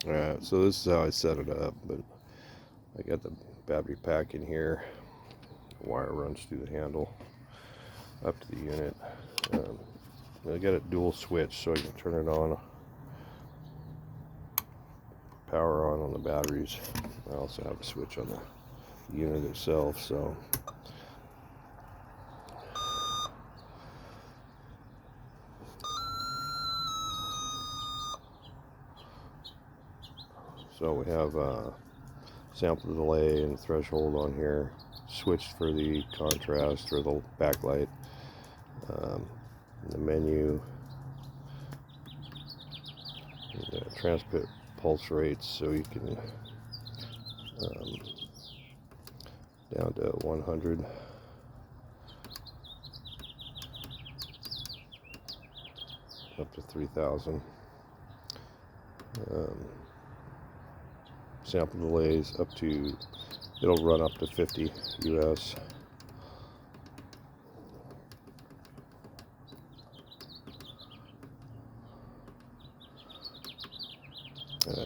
Alright, so this is how I set it up, but I got the battery pack in here. The wire runs through the handle up to the unit. I got a dual switch so I can turn it on, power on the batteries. I also have a switch on the unit itself, so we have sample delay and threshold on here, switched for the contrast or the backlight, the menu, transmit pulse rates so you can down to 100, up to 3000. Sample delays up to, it'll run up to 50 US.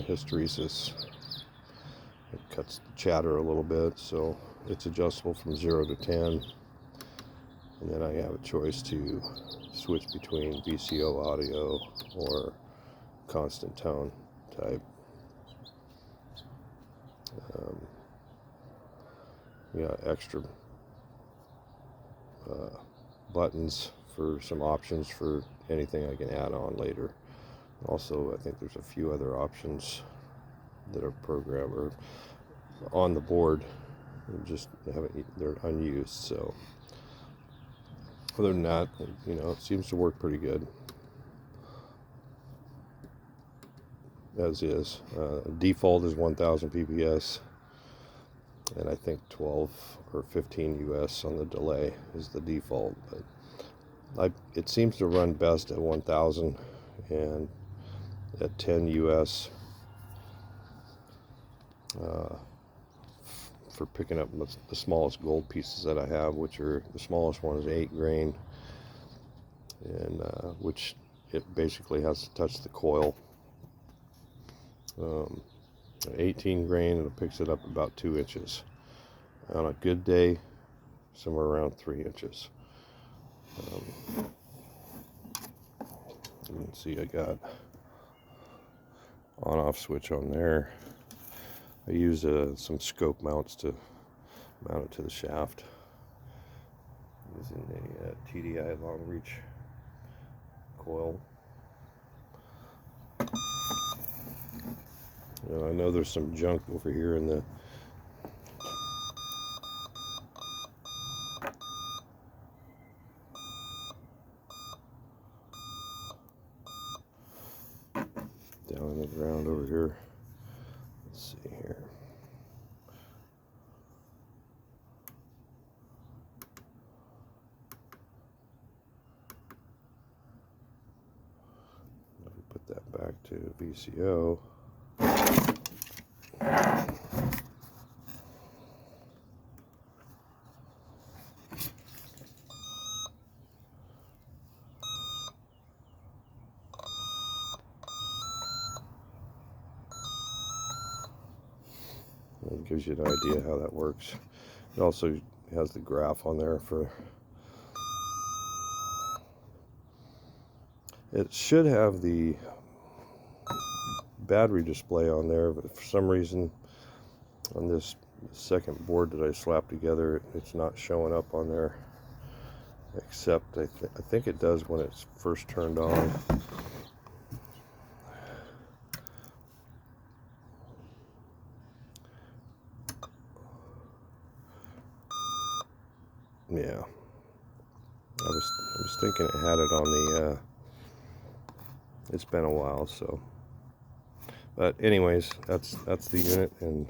Hysteresis, it cuts the chatter a little bit, so it's adjustable from 0 to 10, and then I have a choice to switch between VCO audio or constant tone type. We got extra buttons for some options for anything I can add on later. Also, I think there's a few other options that are programmed or on the board, just they're unused. So other than that, it seems to work pretty good as is. Default is 1000 pps, and I think 12 or 15 US on the delay is the default, but it seems to run best at 1000 and at 10 US for picking up the smallest gold pieces that I have, which are, the smallest one is 8 grain, and which it basically has to touch the coil. 18 grain, and it picks it up about 2 inches. On a good day, somewhere around 3 inches. You can see I got on-off switch on there. I use some scope mounts to mount it to the shaft using a TDI long reach coil. I know there's some junk over here in the down in the ground over here. Let's see here. If we put that back to VCO. It gives you an idea how that works. It also has the graph on there for, it should have the battery display on there, but for some reason on this second board that I slapped together, it's not showing up on there, except I think it does when it's first turned on. Yeah, I was thinking it had it on the it's been a while, so, but anyways, that's the unit, and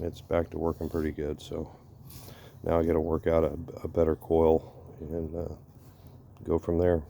it's back to working pretty good. So now I got to work out a better coil and go from there.